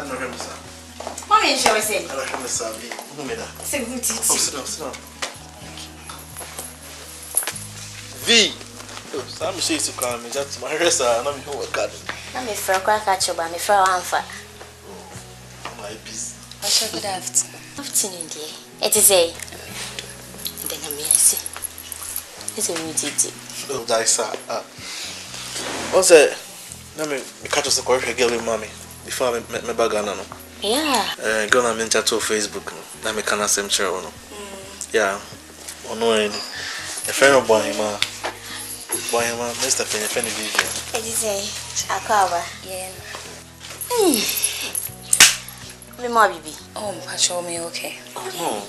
don't know him, sir. Mommy, shall I say? I don't know, sir. Who made that? Sit down. V. Oh, Sam says to call me. That's my rest. I'm not even working. I'm a friend, I catch you, but I'm a friend. My peace. Good afternoon. Afternoon, dear. It is a. Then I'm here. It's a new duty. Oh, that's what's it? Let me catch us a correct girl with mommy before I met my bag on. Yeah. Girl, I'm in chat on Facebook. Let me can same chair or no. Yeah. Or no any. A friend of boy, Mr. Penny Vivian. It is a. Akaba. Yeah. Me more baby. Oh, show me okay. Oh no.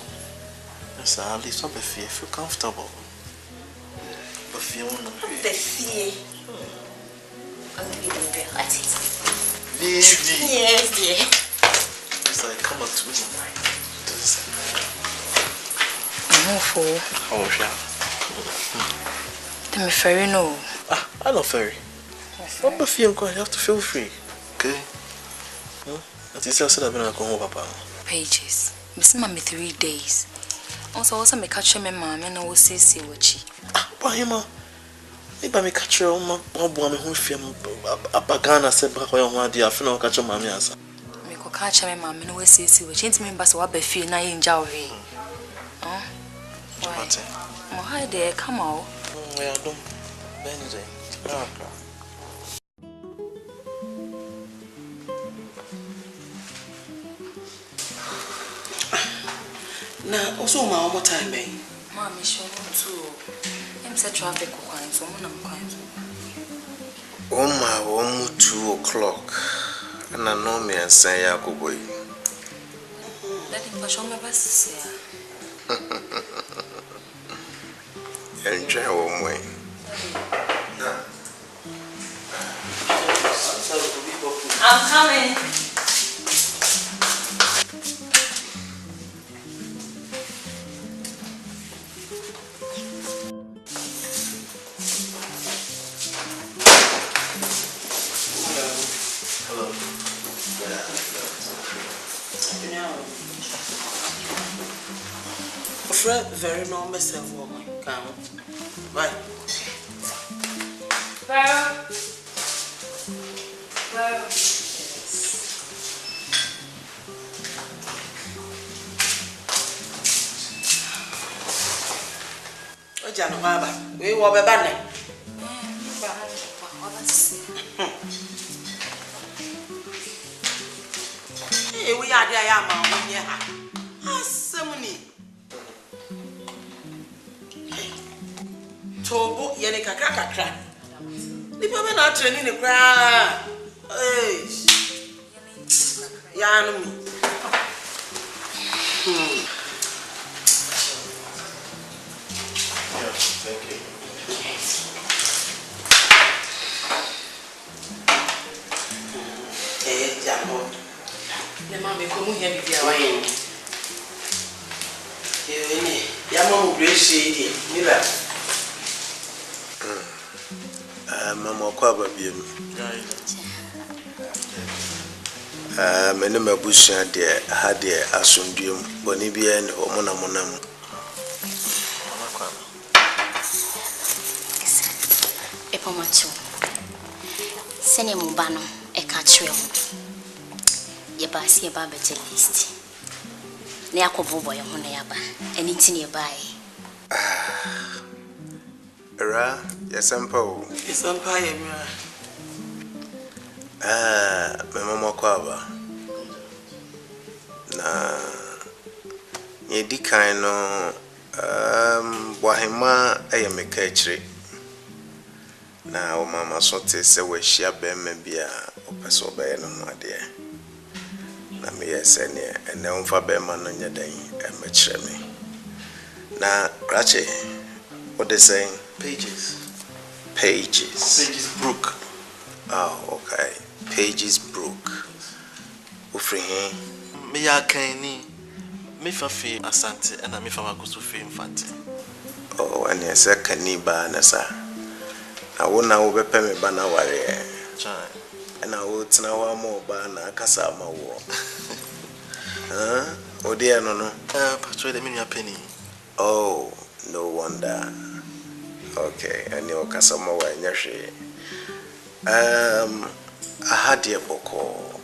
Yes, at least don't be fear. Feel comfortable. But fear no. Be fear. I'm going to be at it. Yes, dear. It's like, come on to me. I'm awful. Oh, I'm ferry, no. I love ferry. What the fear? You have to feel free. Okay? At least I said I've been at home, Papa. Pages. Miss Mammy 3 days. Also, me catch him, Mamma, and I will see what she. Why, Ma? Maybe I catch your own woman who film a pagana said, but I want to feel catch your mammy answer. Me could catch him, Mamma, and I will see what she means, but what be feel na in Jowry. Oh, hi there, come out. I don't. Benji. Now, also, my one more time, eh? Mommy, show me too. I'm set traffic coin, so I'm Oh, my 2 o'clock. And I know me and say, I go away. Let him show my best. Enjoy one way. I'm coming. Very normal self woman. Come. Bye. Well. Oh, Jano Baba. We were a banner. Hey, we are there, Yama. Assembly. Tobo yene kakra nipa be na training ne kra ya no mi Thank you. Jamo ne ma me ko mu hia bibia wa yen ni ya mo mu breshi di mira Mama, Quaba beam. Many my bush had dear Asundium, Bonibian or Monamonam. Epomacho. Sene Mubano, a catchwell. Ye basi a barbeche list. Neako boy on Yaba, and it's nearby. Yes, I'm Paul. It's Empire. My Mama Quaba. Na Yedikino, Wahima, I am a catchery. Now, Mamma Sote say where she have been maybe a Opasobe no more dear. Na me yes, and now for Beman on your day, and mature me. Na Cratchy, what they saying? Pages. Pages Brook. Oh, okay. Pages Brook. Ufrihin. Me ya kani. Me fa fe Asante and me fa magusu fe infante. Oh, and yes, kaniba nasa. I won't know be me bana ware. Chai. and I would now more ban a Casama war. Oh dear, no. Patrol the mini penny. Oh, no wonder. Okay, and your Casama were in your shade. I had your boko.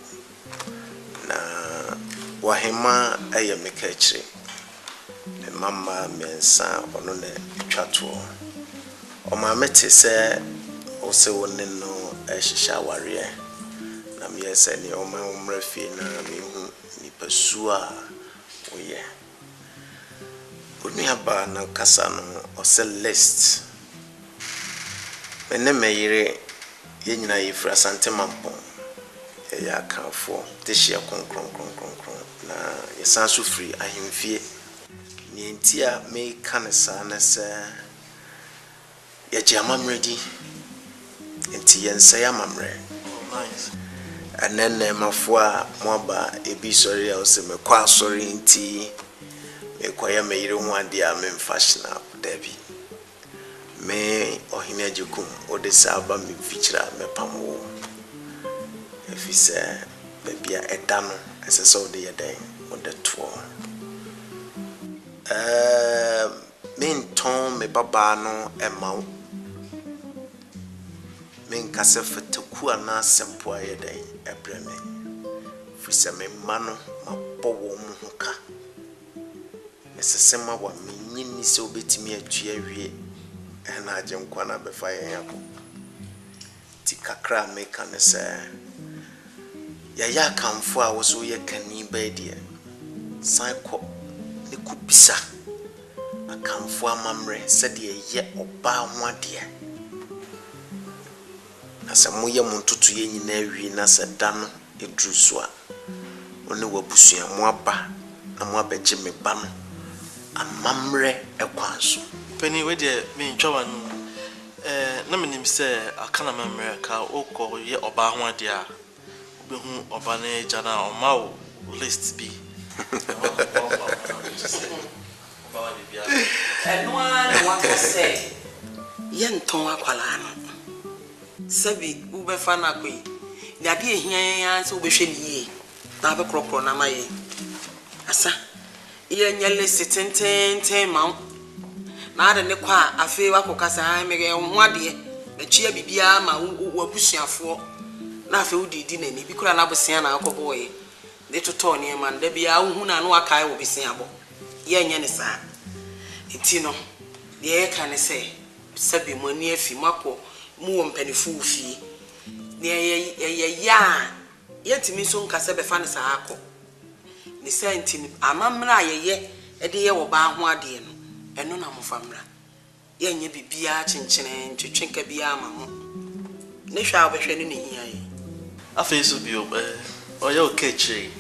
Na Wahima, I am a catchy. And Mamma mensa on the chatwo. O my mete say, o se one no a shisha warrior. Na me send your my umrefi na me who ni persua. Oh, yeah. Put me about no casano or sell list. When the mayor, Yenna Ifra Asante Akan ya can for this year, na yesansu free. I him fear. Nientia me canesa na say ya jamam ready. Enti yensa ya mamre. Nice. And then mafua mwaba ebi sorry I say me kwa sorry nti me kwa ya me yire ho ade a me fashion up Debbie. Me ohine ajekum odesaba me fichira me pamwo. If he say baby a edano ese so de yeden on the tour. Me nton me baba no ema men kase fataku ana sempo ayeden ebreme fisa me mano mabowo mu hoka mesesema wa menyini se obetimi atua wie na agenkwa na befa yen yako tikakra me kan se ya kamfo a wo so ye kani ba die sanko ne kubisa akamfo amamre se de ye oba ho ade asa moye montoto ye nyina awi na se da no edru so a one wabusua mo aba na mo abeje me ba no amamre ekwanso Penny we de me ntwa no na menim se akana mamre ka okọ ye oba ho ade a obehu oba na jana o ma o list bi no one wants say yen ton akwala no sabi ube fana kwe ni ade ehia so obehwe ni ye na be krokro na maye asa ye nyele sitenten ma na ade ne kwa afi wakokasa mege ho ade achia bibia ma wabusuafo na afi udidi na ni bi kura na bosia na akobo ye de toto ne ma nda bia hu na no akai wo besia bo ye nya ne sa etino de ye ka ne se sabi mo ni afi mako mu mpanifu fi ne ya yetimi so nkase be fa ne sa akọ ne sentini amamra ye de ye wo ba ho ade no eno na mo famra ye nya bibia chenchene ntwetwenka bia ama mo ne hwa obehwe ne hia ye afa so bi o ya okechi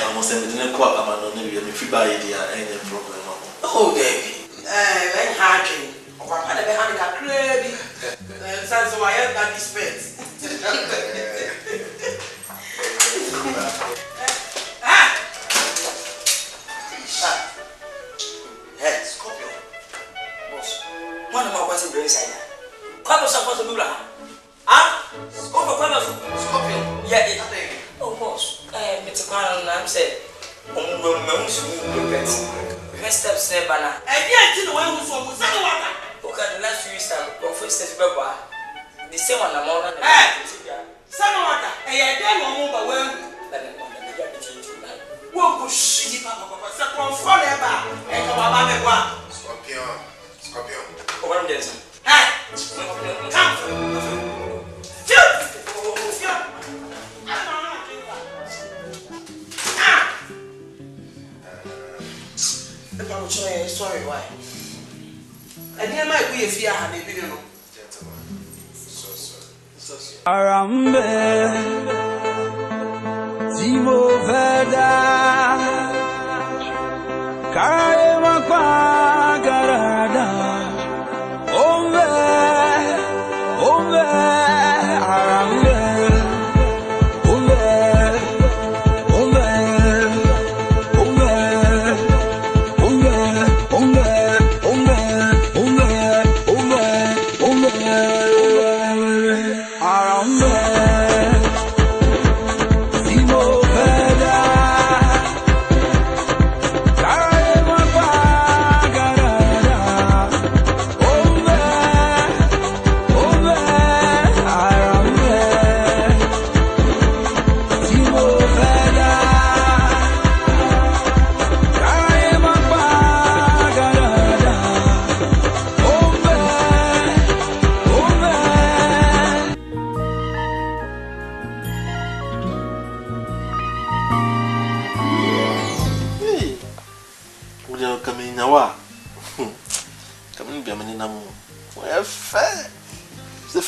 amo se ne kwa amano ne bi me fi ba ye dia any problem oh baby when hardly o papa de be han ka crazy so why that dispense hey Scorpio boss one of my was in inside come support to do Scorpio yeah oh boss me to call na am say me su steps ne bana e dia ti no we hu so mo say waka okay the last few weeks go for steps be ba the same one na more na sana waka e ye dey no mo ba we na ne mo na dia bi change na wo go shi papa say confirm e ba e ka wa ba me kwa Scorpio o ba dem say come sorry, why? I didn't like we if you had a video. Gentlemen, so sorry. Arambe Timo Veda Kare Makwa Garada Ombe Arambe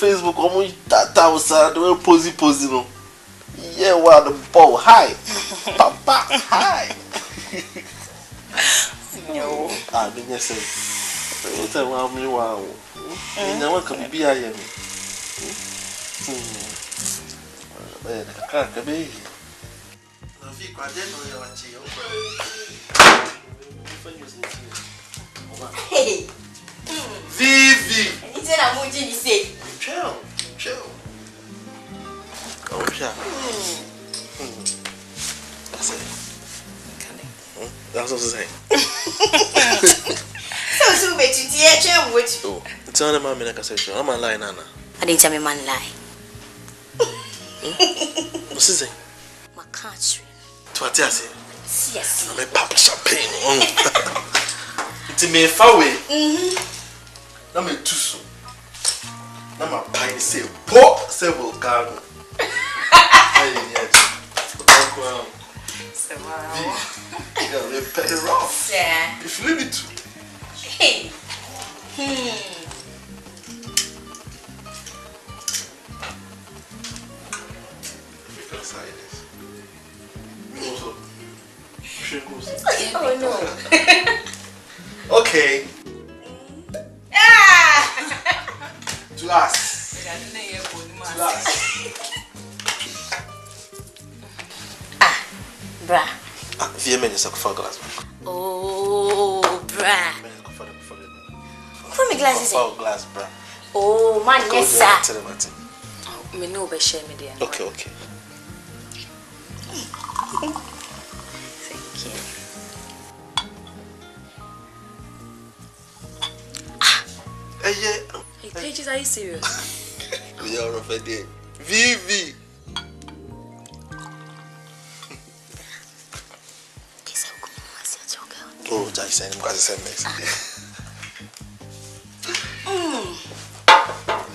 Facebook, that was the posy no. Yeah, wow, the ball hi. Papa, hi. No. I mean, yes, sir. What I want me, wow. You know what can be I am. Man, I can't be. Hey. Vivi. It's a mood you say. Chill. Oh, yeah. That's it. That's what I'm saying. So, bet you, dear, chill with you. Oh, it's on the man, like I said, I'm a lie, Nana. I didn't tell me man lie. What's he saying? My country. To what I say? Yes. I'm a pop champagne. It's me far away. I'm a too soon. I'm a pine say, poor several cargo. You gotta pet it off. Yeah. If you leave it to. Hey. Because I this. Also. Oh no. Okay. To last. Bra. Viens me nessa for glass. Oh, bra. For me glasses. For glass, bra. Oh, man, yes, sir. Me no be share me there. Okay. Thank you. Yeah. Hey, Pages, are you serious? We are of a day. Vivi. Oh, just send him because send next day.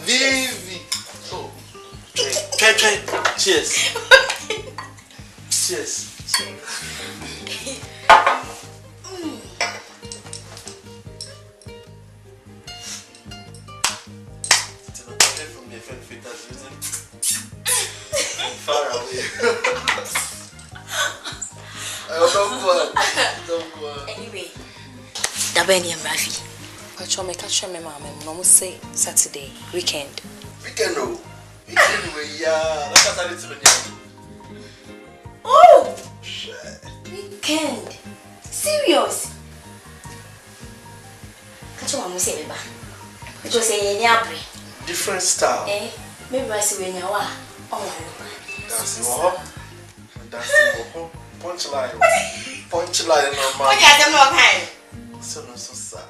Vivi. Oh. Try. Cheers. Cheers. Far away. Don't go. Anyway, Dabeni and Rafi. I try me catch me mama. Mama say Saturday weekend. Weekend no. Weekend we yeah. Let's start it today. Oh, Shit. weekend. Serious? Catch your mama say me ba. It was a nyabri. Different style. Maybe I see when you are. Oh, Dancing more. Punchline no man. what you are not kind? So sad.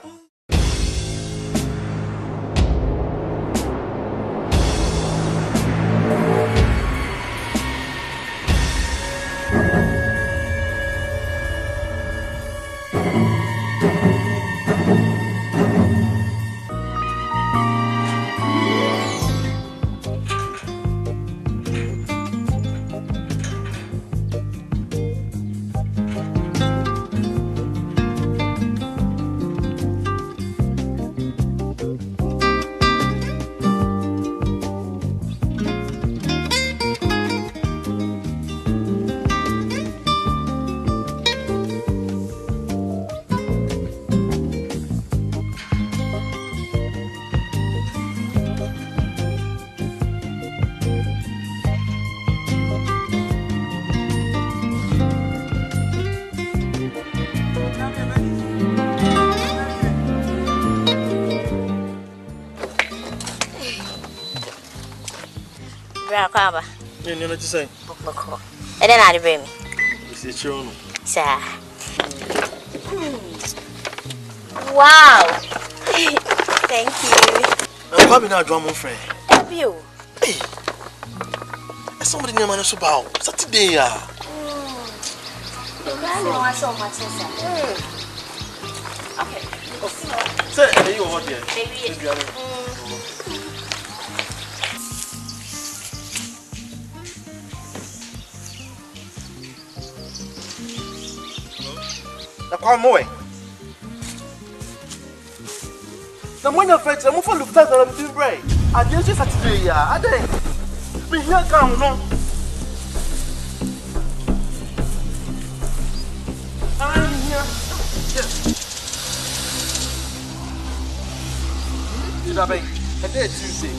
Kaba. You know what you say? Boko. And then I bring me. It's a chrono. Sir. Wow. Thank you. I'm coming now, drum friend. Help you. Hey. Somebody named Manu Subao. Saturday, yeah. I know so much, sir. Okay. Say, are you over there? Baby. Come away. The money of it, I'm for the fact that I'm doing right. I just Saturday, yeah. I think me here come no. I'm here. You know, babe. I did Tuesday.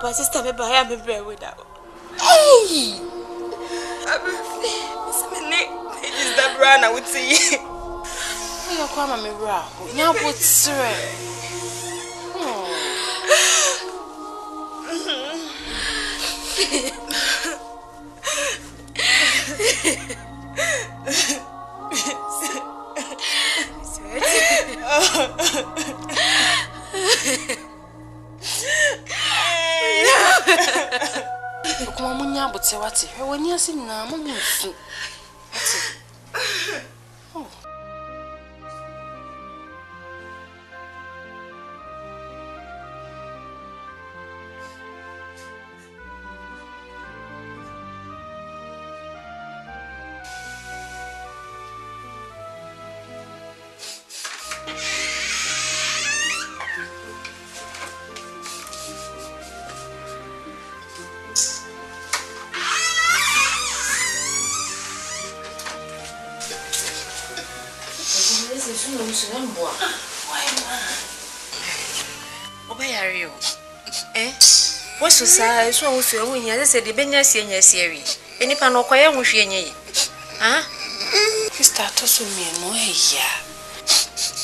My sister, me buy me bread without. Hey! It is the brand I would see. You come me bra. Now put sir. Come on, munya but say what? When you see na mumu fu. What's so so when you said the Benya senior series? Any pan or quiet with ye? Ah? Mr. Tosumi, no, yeah.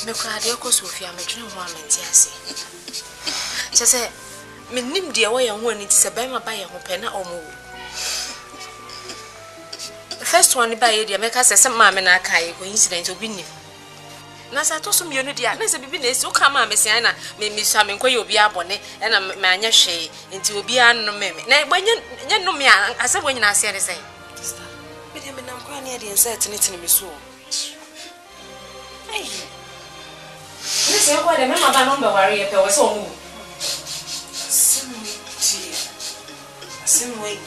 Mecradiocos Sophia, my dream woman, yes. She said, Minim dear way and when it's a bema by a penna or more. The first one by the America says some mamma and I coincidence of winning. Nasa tosom unity, unless a business so come, Messiana, may miss some inquiry be abonne, and a mania shade into a piano meme. Nay, when you know me, I said when I said the same. With him and I'm quite near the uncertainty in my soul. Hey, this is what I remember my number worry if I was home. Same way.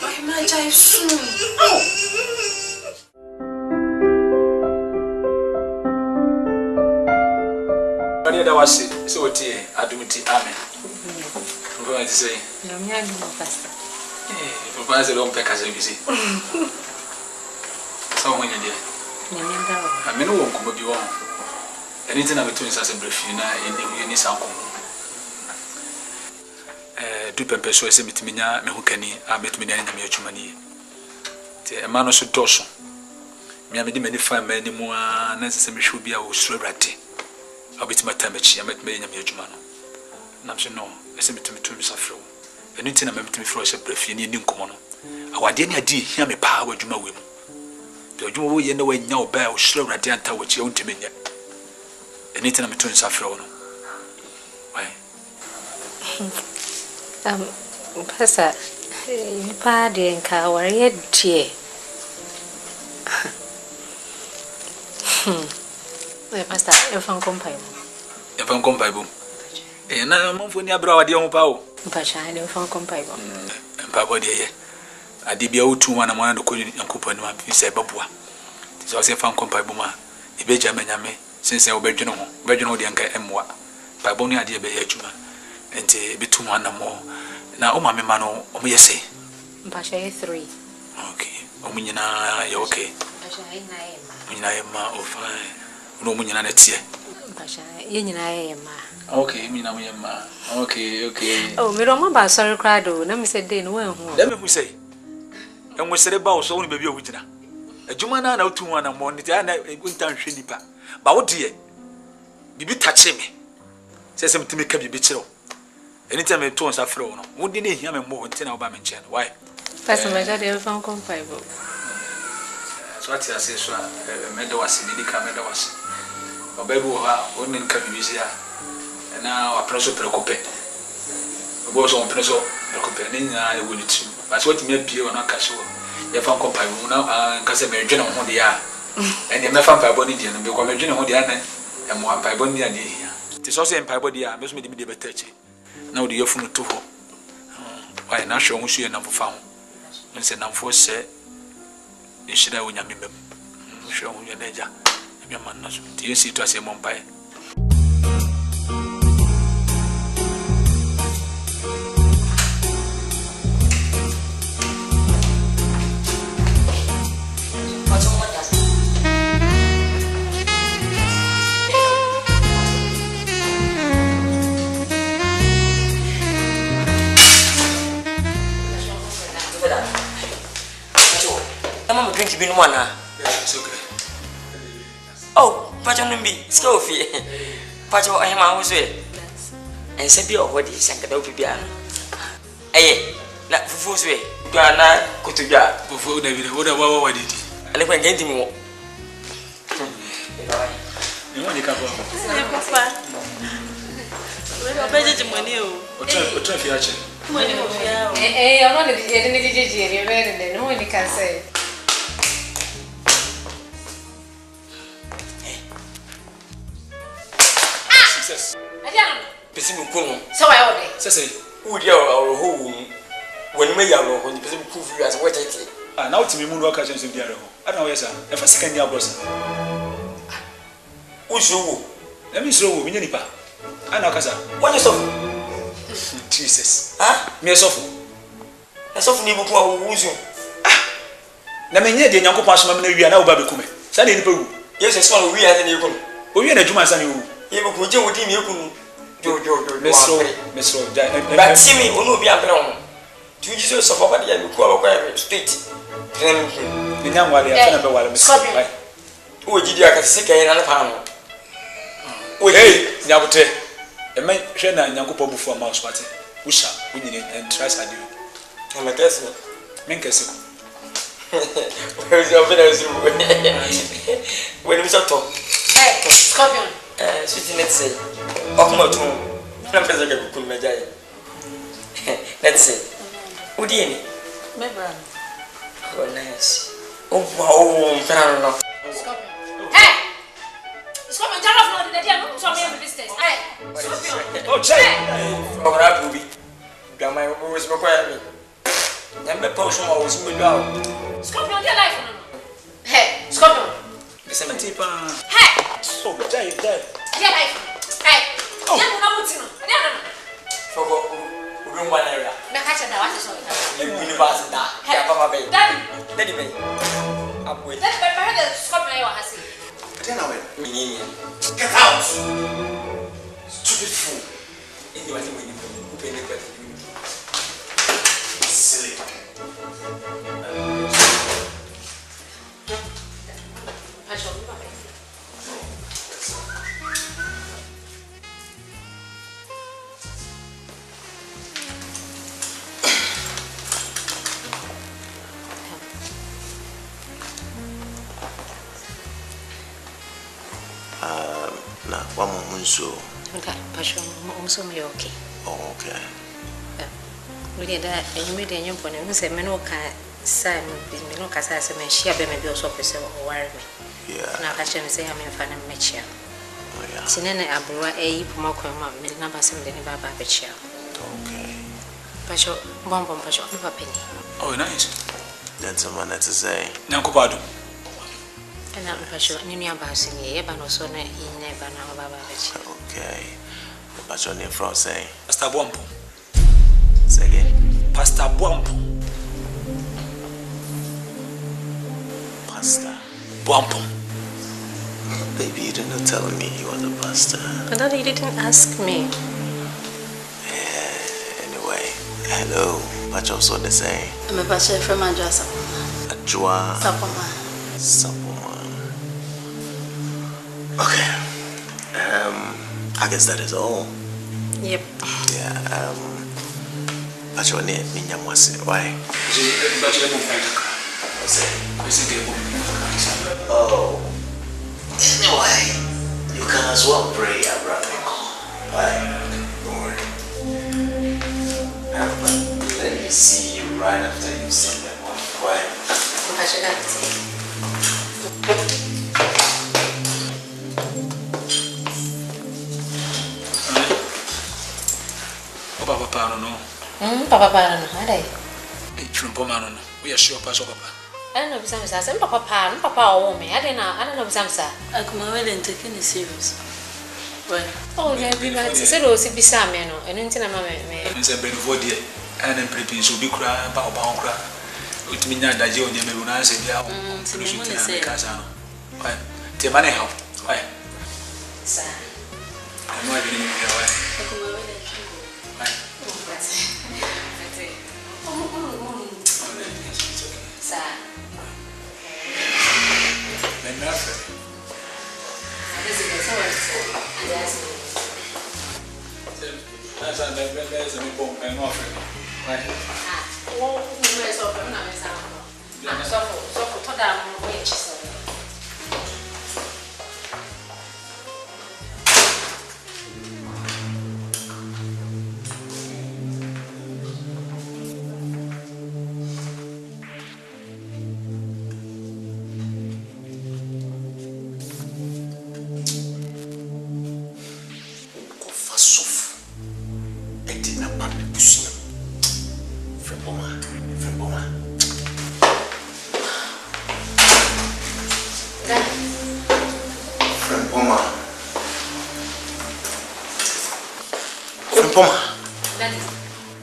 I imagine soon. That was it. So, I do it. Amen. I'm going to say, no, me, I do not pastor. Eh, if I say, don't pick as you see. So, when you did, I mean, won't come with you on. anything I'm doing as a brief, you know, in this uncle. Do pepper so as a mitimina, me who can I met me in the mutual. A man also dorsal. Me, I made many fine many more necessary should be our celebrity. I'll be to my time, I met me in a mutual. Namso no, ese metumi to misafro. Enu nti na metumi fro se brefie ni nkomo no. Awade ni adi hia me pa wadwuma wem. De wadwuma wo ye na wanya oba o hira urade anta wachi o ntimi nya. Enu nti na metumi misafro no. Why? Pastor, pa de nka ware die. Pastor, e fan kompai mo. E fan kompai bo. Na monfo ni abra wade ho pa o mpacha de fa kompai bo mpa bo de ye ade bia otu wana mwana do ko yankopani ma fi se baboa ti so se fa kompai bo ma ibeja manyame sense obedwene ho de nka emwa pa bo ni ade be ye adwuma enti bitu wana mo na o ma me ma no o mo yese mpacha ye 3 okay o mo nyina ye okay mpacha ye 9 nyina ye ma o fine no mo nyina na tie mpacha ye nyina ye ma. Okay, me na me ma. Okay. Oh, me don't ba sorry crado. Na me say dey no wan hu. Let me say. En we sere ba o so woni baby o wugina. Adwuma na otu hu na mo ni ta na guntan hwe nipa. Ba wo de bibi tache me. Say some timi ka bibi kire o. Anytime me to on safre o no. Wo de na hia me mo nti na wo ba me nche no. Why? First me just dey phone compare bo. So ati ase so me de wase me dika me de wase. Obabu ha woni nka bibi sia. Na wa preso preocupe obo so preso preocupe ni nya e woni tu but what me pie wona ka so ye fa kompa mu na nka se me dwene ho de ya ene me fa mpa bo ni de no be ko me dwene ho de ya na e mo mpa bo ni ade ya ti so se mpa bo de ya me so me de betache na wo de yefunu to ho why na hwe ho so ye na fofa ho nse na fo se e shira wo nyame mem hwe ho ye na ja e man na so ti yesi to ase mo mpa drink bin wana. It's okay. Oh, pacho numbi, sko fi. Pacho ay ma wo e. En se bi o hodi sankada o bibia no. Aye, na fufu so e. Dwa na kotodwa. Fufu da bi da wa didi. Ale kwa ngenti mo. Ni mo ni ka kwa. Papa. Wewe obeje jimwani o. Otra fi ache. Mwani mo fia o. Ono ne de ne jeje re be ne no ni ka say. Success. Adiano. Pesi mu kun. So why ode? Say. Wo dia o ho woni me ya ro ho ni pesi mu ku fi as what tete. Ah, now timi mu no ka chense dia ro. Ada wo yesa. E fa sika ni abrosa. Uzo. Let me show you, me nipa. Ana kasa. What you so? Jesus. Ah? Me sofu. E sofu ni buku a uzo. Na me nye de nyankopon asoma me na wi na wo ba be kume. Sa na nipa wu. Yes, so no wi ase na yekun. O wi na djuma sa na wu. Ye buku je wodi mi yekun. Jo. Mesro. But see me, ono bi ampere ho. Tu Jesus so papa dia buku a bakwa straight. Ni nyam wale ya na be wale mesro. O jidi aka sika yin na pa no. Hey, nyabote. E me hwe na nyankopon bufu ama ospate. Usha, unyine and trust adu. Ama kesi. Men kesi ko. Where's your business? When we talk. Hey, Scorpion. Sweet let's say. Okuma to. Na pesa ga buku mejaye. Let's say. Udi ni. Me bra. Oh nice. Oh wow, mpana no. Scorpion. Hey! Scorpion, turn off now the day. I'm so me business. Hey, Scorpion. Oh, check. Ora bubi. Gama yo mo wesmo kwa mi. Nyambe pa so ma wesmo do awo. Scorpion, your life no. Hey, Scorpion. The 70 pa. Hey! Oh, die. Your life. Hey. Ya no na mutino. No. Fogo ubi ngwa na ya. Na kacha da wase so. University da. Ya papa be. Daddy be. Abwe. Daddy, but the Scorpion you hasi. Then I went. Me. Get out! Stupid fool. Silly. Nah, one more so. Okay, Passion, also me okay. Oh, okay. We did that, and you made a new one, and we said, Menoka, Simon, Menoka, as a man, she may be also preserve or worry me. Yeah. Now, I shall say, I'm in fan and match. Oh, yeah. Sinene Abura, a Pomoko, made number some day about a chair. Okay. Passion, Bomb, Passion, never penny. Oh, nice. That's a man to say. Nankopado. And I'm Passion, Nina Bassing, but also in never know about it. Okay. What's your name from saying? Pastor Bompo. Say again. Pastor Bompo. Pastor Bompo. Baby, you didn't tell me you were the pastor. But Daddy didn't ask me. Yeah, anyway. Hello. What's also the same? I'm a pastor from Madrasa. Ajwa. Sapoma. Sapoma. Okay. I guess that is all. Yep. Yeah, what's your name? Minyamwase. Why? Oh. Anyway, you can as well pray, Abraham. Why? Don't worry. Let me see you right after you sing that one. Why? Papa, no. Papa, no, I From Pomano, we are sure, Pastor Papa. I don't know some says, and Papa, or me. I don't know some say. I come away and take any serious. Well, Oh, we might say, oh, see, be some men, and into a moment. And said, Benvodia, and then prepping should be crying about Bonkra. With me, not that you and Yamuna said, yeah, finishing to Casano. Why? Take money help. Why? Sir, I'm not getting your way. I come away and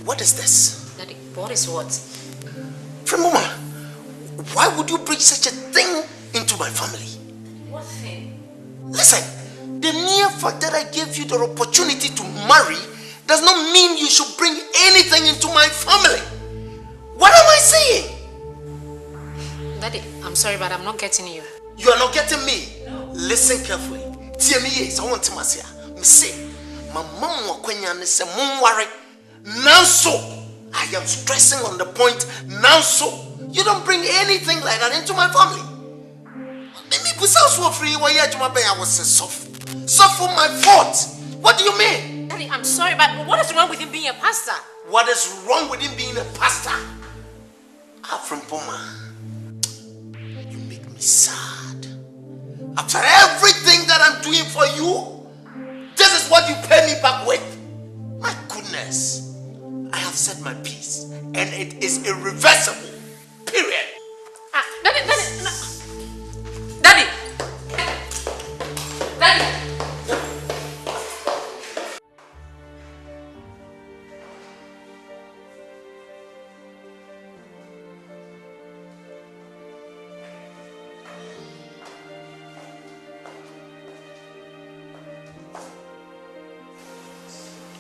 What is this? Daddy, what is what? Fremoma, why would you bring such a thing into my family? What thing? Listen, the mere fact that I gave you the opportunity to marry does not mean you should bring anything into my family. What am I saying? Daddy, I'm sorry, but I'm not getting you. You are not getting me. No. Listen carefully. Tell me yes, I want to say. Me say, my mom wa kwenya ne se mum worry. Now so, I am stressing on the point. Now so, you don't bring anything like that into my family. Maybe because I free why I was soft. Soft for my fault. What do you mean? Daddy, I'm sorry, but what is wrong with him being a pastor? What is wrong with him being a pastor? From Poma, you make me sad. After everything that I'm doing for you, this is what you pay me back with. My goodness. I have said my piece, and it is irreversible. Period. Daddy.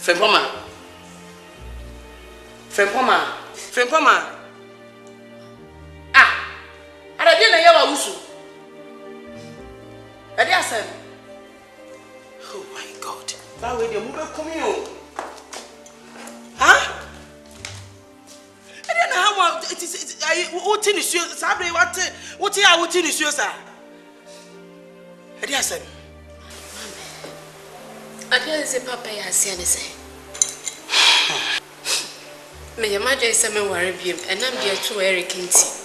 Frempoma. Ah. Arabi na yawa usu. Ade asem. Oh my God. That way the move come here. Huh? Ade na how it is what in issue sabre what ya what in issue sir. Ade asem. Ade say papa ya ase ne say. Me yamaje say me worry biem enam de to Eric nti.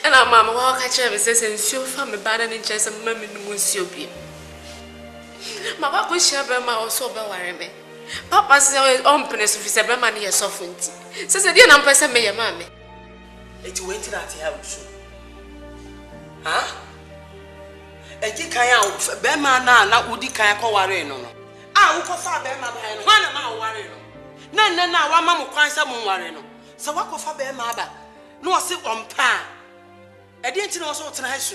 And our mama walk at you and says, and she'll find me bad and in chess and mammy won't you be. Mamma could share by my also by me. Papa says, own penis of his money as often. Says, I didn't person me, your mammy. It went in at the house. Huh? And you can't out, Bema now, would you can't call Warren? I will call Bema and 1 mile Warren. No, one mamma cries some Warren. So what call for Bema? No, sit on pa. I didn't know so tonight.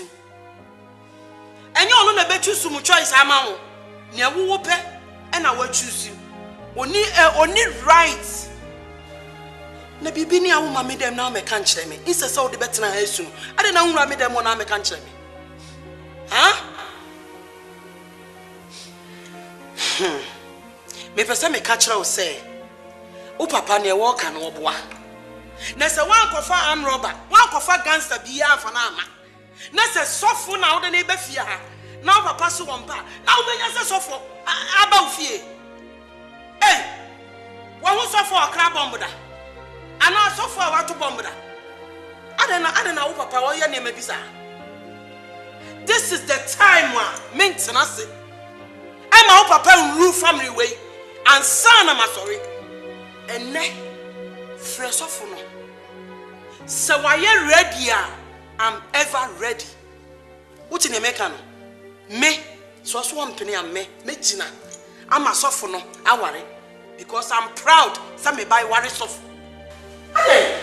And you all know bet you some choice amount. Near whoop and I will choose you. Only right. Na bibi ni awu mame dem na me kan kire me. Isa so de betena ha su. Ade na nwura me dem na me kan kire me. Ha? Me pese me ka kire o say. O papa na e wo ka na oboa. Na se wan kofa am robber, wan kofa gangster biya afa na ama. Na se sofo na wo de na be fie ha. Na papa so won pa. Na wo benya se sofo aba ufie. Eh. Wo hu sofo okra bombuda. Ana sofo wato bombuda. Adena wo papa wo ye na me bisa. This is the time wa maintenance. Am wo papa rule family way and son am sorry. Enne fresh of no. So why you ready? I'm ever ready. What in America? Me, so one penny and me jina. I'm a soft no, I worry. Because I'm proud. Some may buy worry soft. Hey!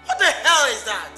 What the hell is that?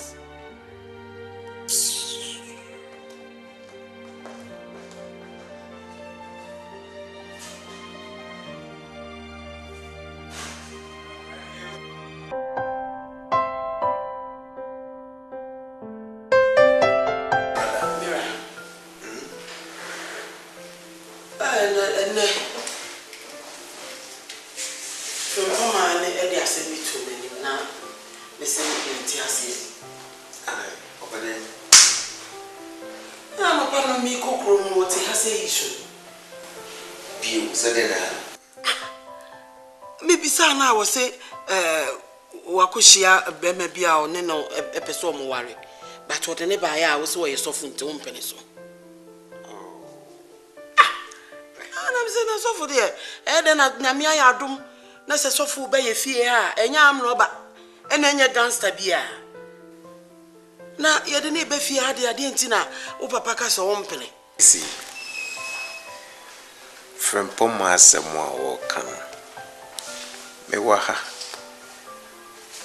I was say, Wakushia Bemebia or Neno episode worry, but what an I was so softened to one penny so. And I'm saying so for there, and then at Namia Adum, Nessa Sofu Bay fear, and yam robber, and then your gangster beer. Now, you didn't be fear the Argentina, Upapacas or one penny. See, from Pomas and more can. Me waha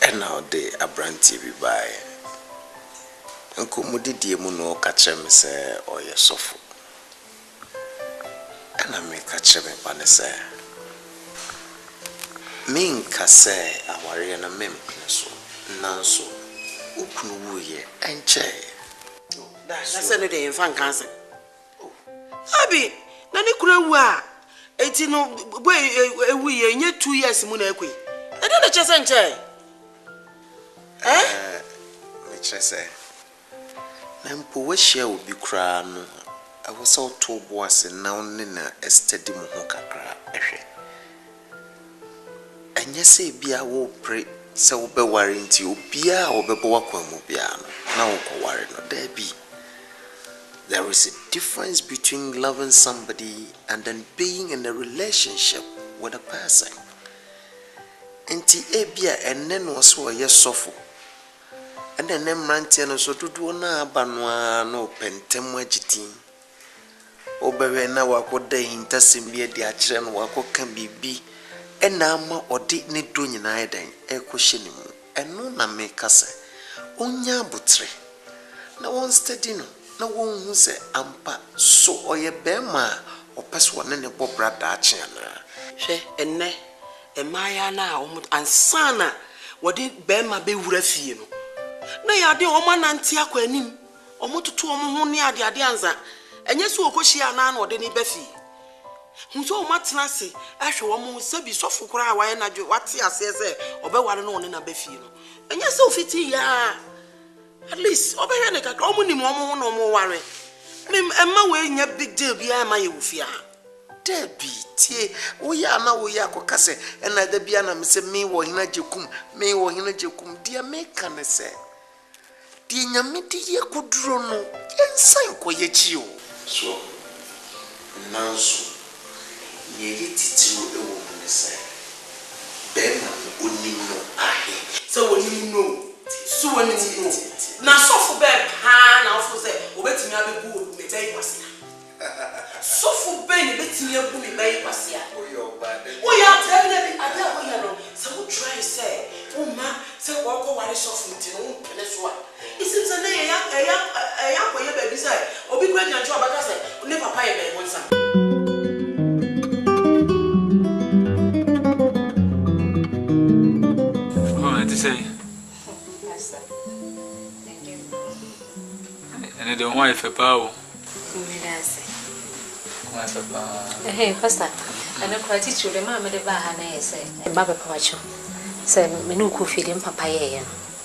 and now they a brand TV by Uncle Mudidi Muno catch me say or your sofa. And I make catch me panese. Minka say a warrior and a mempineso, Nanso, Ukunu ye and che. That's any day in fan cancer. Abi, Nani Kura. 18 no we in 2 years munekwi. I don't just enjoy. Me say. Nampo we share will be cry no. I was all to boss and now nina a steady mo kakra ehwe. Anya say bia wo pray say wo be worry nti obia wo be bo akwamu bia no. Na wo ko worry no there be. There is a difference between loving somebody and then being in a relationship with a person. Enti ebia enne no so ye sofo. And then mrantie no so dudu na abanwa no pentem agitin. Obewe na wakoda hintasem bia de akire no wakoka bibi. Ena ama odi ne do nyina eden ekohye nimu. Eno na me kase. Onya butre. Na won steady no. na won hu se ampa so oye bema opeso ne ne bobra da ache na hwe enne emaya na o ansana wodi bema be wura fie no na ya de o manante akwa anim o mototo o ho ne ade anza enye so okohia na na ode ne ba fie hunso o matena se ahwe wo mo se bi sofo kura wa na dwe wate ase se obeware no one na ba fie no enye se ofiti ya at least obehwe ne kakra o mo nim o mo ho no mo ware emma we nya big deal bi ama ye wofia Debi tie oya na oya akokase ena da bia na me se me wo hina jekum dia me kan se die nyame de ye koduro no yensan koye chi o so nanso ye titiro e wo ne se be ma onim no ahe se wonim no so wonim no na sofo be pa na ofo se obetimi abebu o me dai kwase Sofu ben betimi abu mi bayi kwase a. Oya tell me ada oya no. Se wo try say, o ma se wo ko ware sofu nti no pele so a. Isi se na ya koye baby say, obi kwa nyancho abaka say, ne papa ye be wonsa. Oh, to say. Thank you. And I don't want if a power. Hey, Pastor. And I'm quite teach you the mamma de Bahana say, and Baba Pacho. Say, Menuku feeding Papa,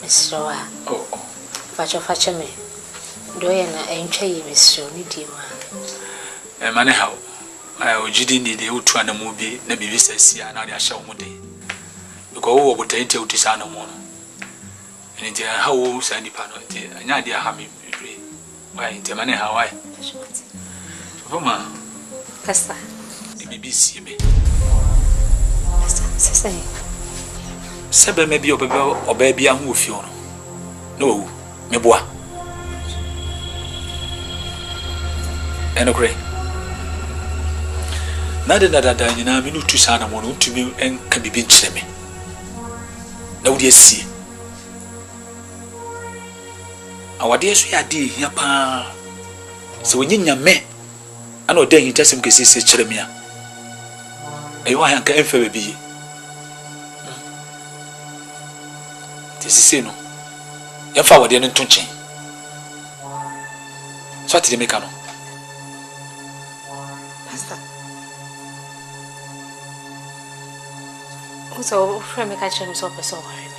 Miss Roa. Oh, Pacho Fachame. Doyana and Chay, Miss Shoni Dima. And Manehow, I would need the old Twana movie, the BBC, and I shall one day. Because all would take to Tisana Mono. And it's a how Sandy Pano, and idea how me agree. Why, in Manehow, I. Roma. Pastor. The BBC me. Sister. Sebe me bi obaby ahu ofio no. No, me boa. Eno kre. Na de dada nyina me no tu sana mo no tumi enka bibi nkyere me. Na wodi asi. Awade so ya de hia pa. Se wonyinya me ana odan yi tasem kesese kyere me a. Eyo ahanka emfa baby. Tisise no. Yemfa wode no ntonchen. So ati de meka no. Pastor. So friend me catch him so person worry me.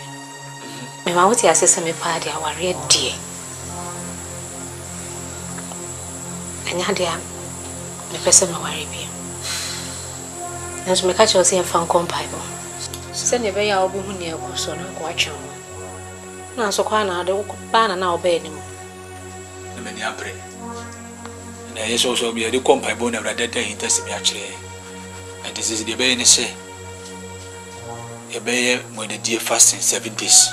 Me ma wuti asese me pa dia worry die. Anya dia me person no worry bi. Nso me catch us here fan compile. Se ne be ya obu hu ne ekoso na ko atwe. Na so kwa na de ba na oba enim. Na me ni abre. Na yeso so bi de compile bo na brada da hinta se bi a kire. And this is the be ni se. E be mo de die fasting 7 days.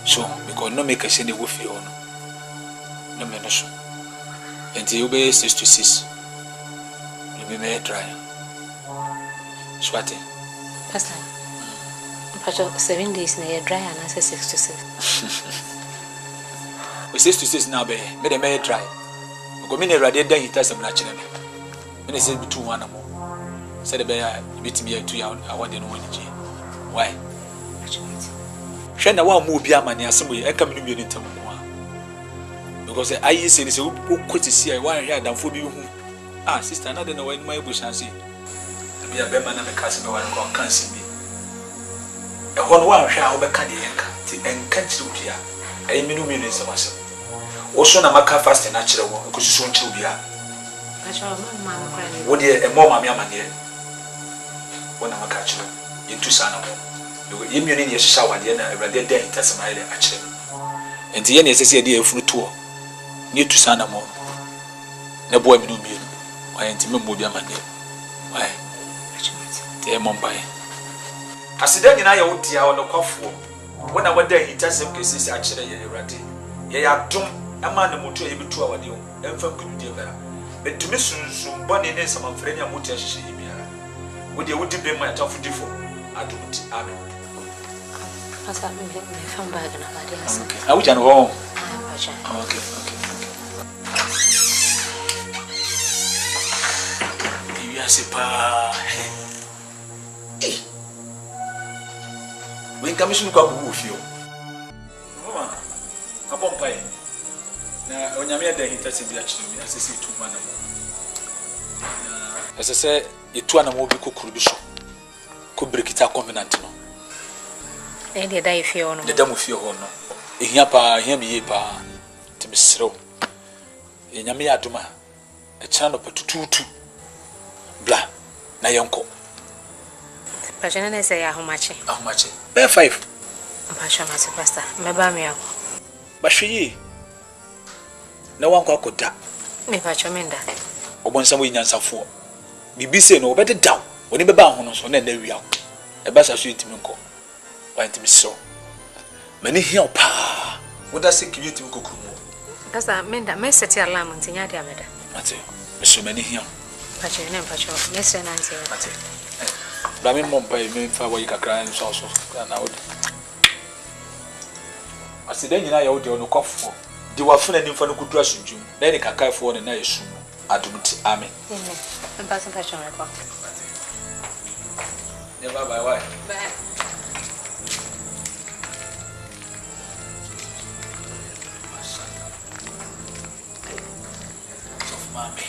So because no make say the wo fi on. No me no so. Until you be 6 to 6. You be may try. Swati. Pastor. Pacho 7 days na ye dry and I say 6 to 6. We 6 to 6 now be me the may try. Because me never did then hita some na chine me. Me say be 2 1 more. Say the be bit me 2 ya I want the no one ji. Why? Hwe na wa mu obi amane asem ye enka me no bi ni ntam ko a. Because I say this who quit see I want here than for be hu. Ah sister na de no when my bush say. Be a bema na me kase me wan ko kan si bi. E ho no wa hwe a wo be ka de enka ti enka chiri obi a. Ai me no me no se wasem. Wo so na maka fast na chire wo ko susu nchiri obi a. Pacho mama kwa ni. Wo de e mo mama amane. Wo na maka chire. Yentu sana mo. Ye mi ni ye hyehyɛ wade na awurade da intasema ile akyerɛ. Enti ye na esese de efunu to. Ni tu sana mo. Na boa mi no mi. Wa enti me mo bi amane. Wa. Te mo mbae. Asida nyina ye wodia wo no kwafo. Wo na wada intasem kesese akyerɛ ye awurade. Ye ya dom ama na moto ye bitu awade wo. Emfa kududie bra. Betumi sunsun bɔne ne samamfrɛ ne amotia hyehyɛ yi biara. Wo de wodi be ma ya tafudifo. Adumuti. Amen. Pastor, me from bag na body asa. Okay. I wish I know. Okay. Okay. Sipa. When commission kwa bufio. Mama, abompai. Na onyame da hitase bi achiri mi asese tu mana mo. Na asese etu ana mo bi kokuru bi so. Ko brekita covenant no. De da ifio no. De da mo fie ho no. Ehia pa, ehia mi ye pa. Timisro. Enyame ya aduma. E chana no patututu. Bla na yenko. Pajana na say ahomache. Ahomache. Be 5. Mpasha ma superstar. Meba me ako. Bahwe na wanko akoda. Me pacho menda. Obonsam we nyansafo. Bibi se no obede daw. Oni beba ho no so na na wia. E ba sa so yitimi nko. Wa yitimi so. Mani hia pa. Woda se kiyitimi kokumu. Kasa menda me set alarm ntinya dia meda. Mate. Me so mani hia. Pacho ne pacho. Me se na nti. Mate. Ba me mom pa me fa wa yikakra nso so na wodi. Asida nyina ya wodi ono kwafo. Di wafuna nimfa no kudu asundwum. Na ni kakafo ne na yesu. Adumti amen. Amen. Mpaso pacho rekwa. Yeah, bye bye. Why? Bye. Mommy.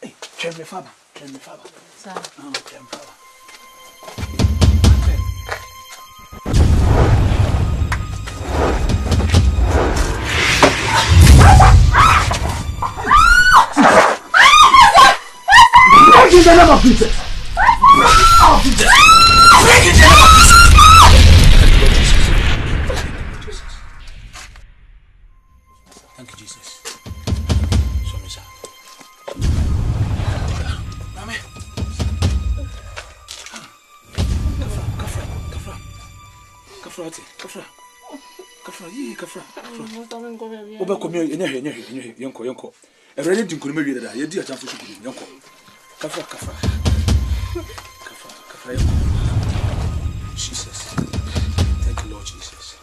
Hey, tell me, Father. Sir. Oh, tell me, Father. In the name of Jesus. Thank you, Jesus. Sorry, sir. Mami. Kafra. Oba komi enye yonko. Every day nkuru mewie dada. Ye di achamfo shukuru yonko. Kafra. Jesus. Thank you, Lord Jesus.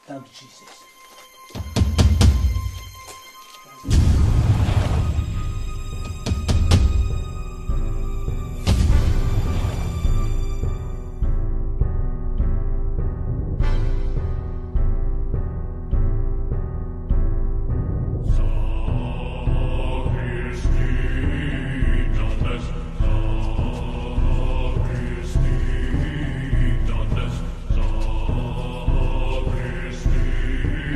Thank you, Jesus. Christi,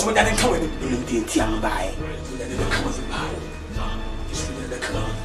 Just when I come in, you didn't young by. you come with the power. Just when they come.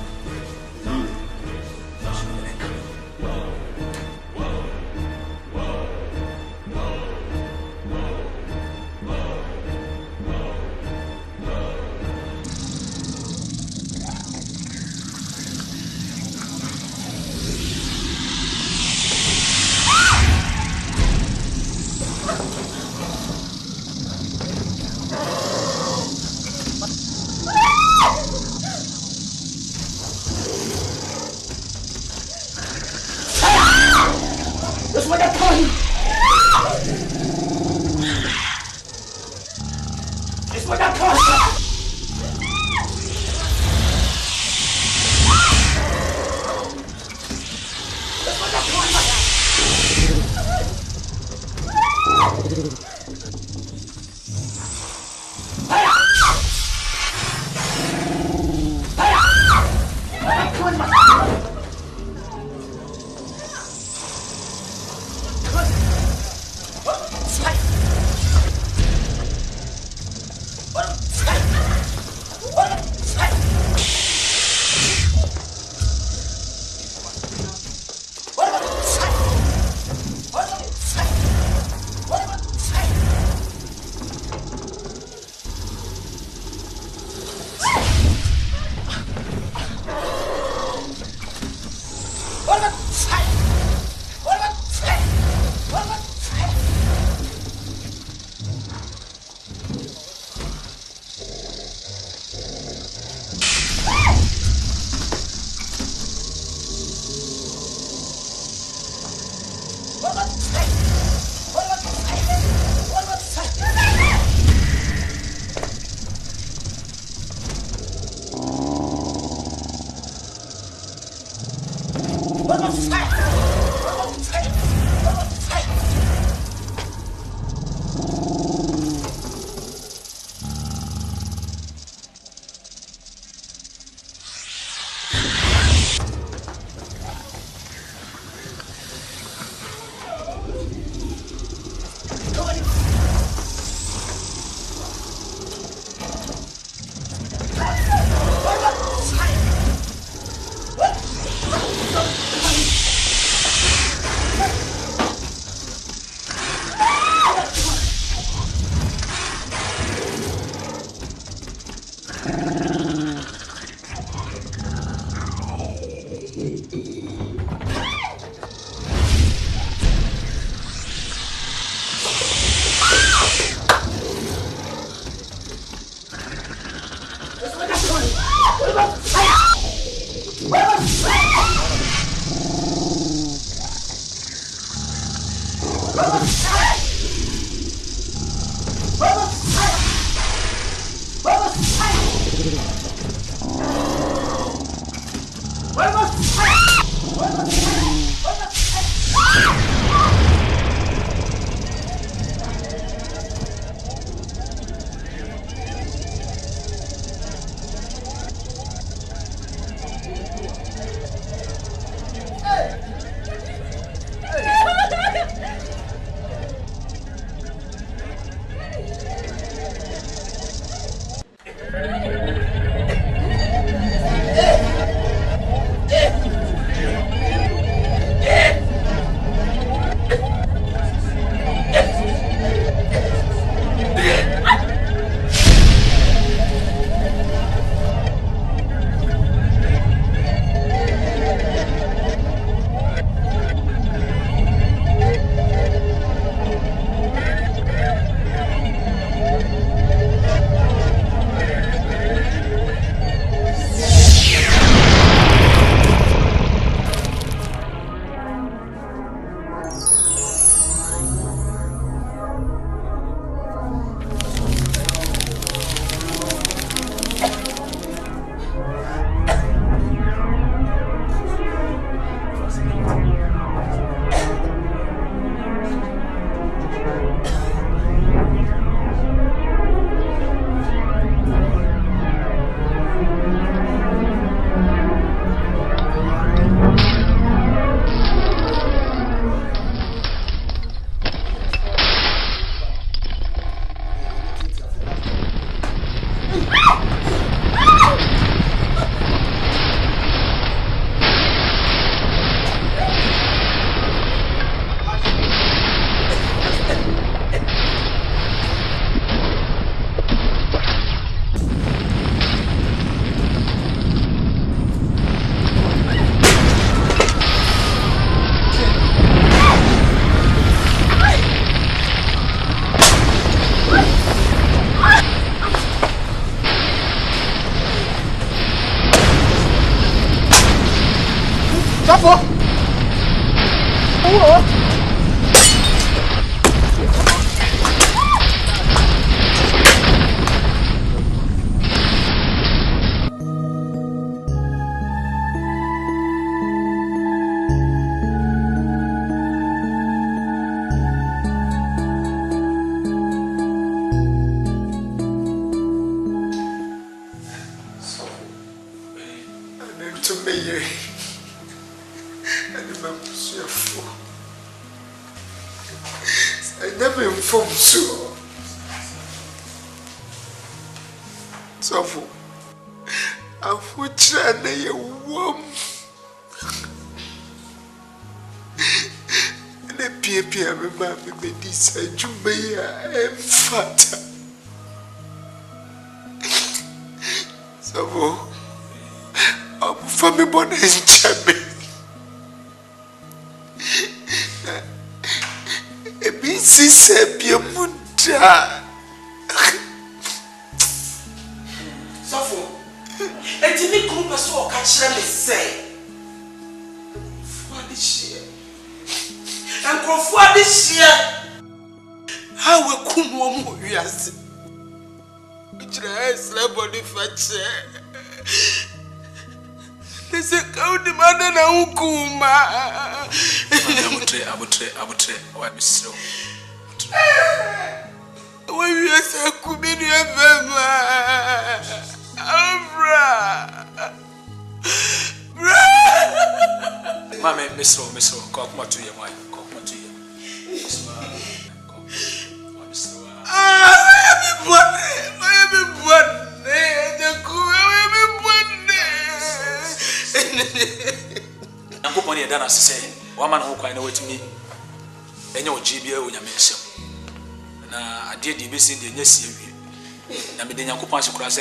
Stop!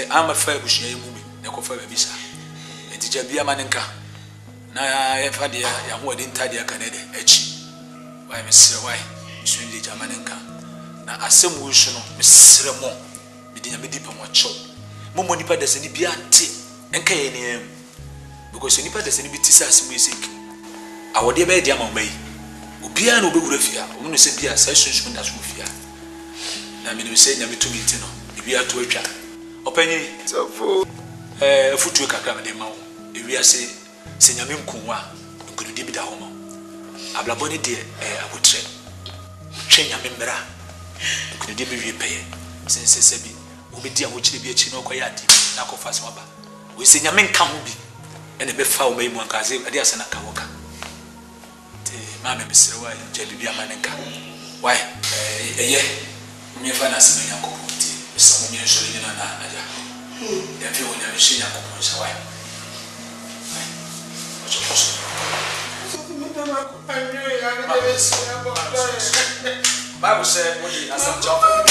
I'm a fair bush, the coffee visa. And did you be a maninka? Na ya dia ya ho de ntade aka ne de achi why mesre why swing de jamanenka na asem wo hwe no mesre mo me de nyame dipa mo cho mo nipa de se ni bia ante enka ye ne because nipa de se ni biti sa asem yesek awode be de ama mai obia na obewura fia wo no se bia sa sunsun da so fia na me no se nyame tumi nti no bia to atwa opanyi safo futu kakra me de ma wo ewia se nyame nkunwa nkudi bi da ho mo ablaboni de abotre twe nyame mbra nkudi bi wie peye sense bi obedi a wo kire bi achi na okoya adi na kofa so ba we se nyame nka ho bi ene be fa o mai mu ankaze ade asana ka woka te mama mesere wa je bibia manenka why eye mi fa na se nyanko ti so mo mi nso ni na aja ya fi wonya mi shi nyanko mo sa why Bible said, "What did Asante Akan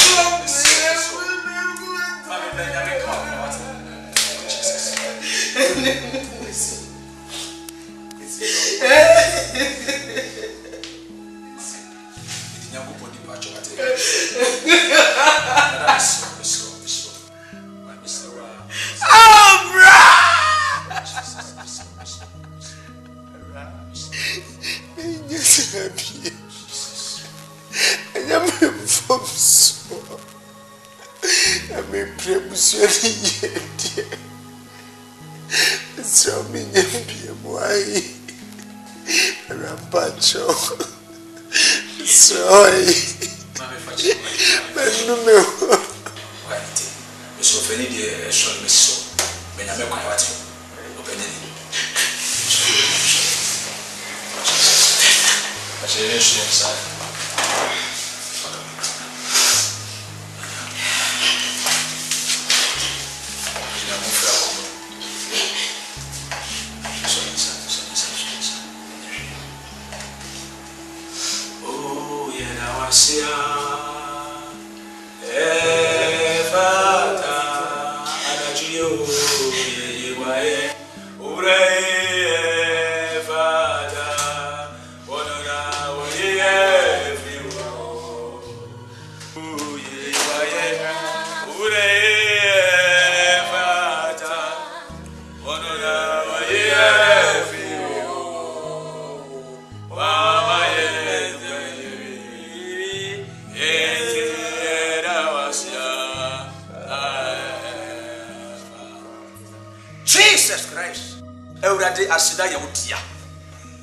mesida ya wotia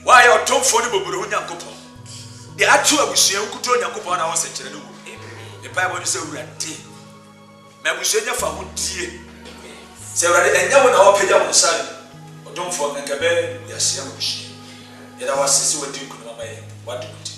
why your tom phone boburu hu nyankopon the atu abusua nkuto nyankopon na wose kire no the bible no say urade me abusua nya fa wotie say urade enya wo na wo pagya wo sare odom phone nkabe ya sia abusua ya da wasisi wadi nkunu mama ye wadi wuti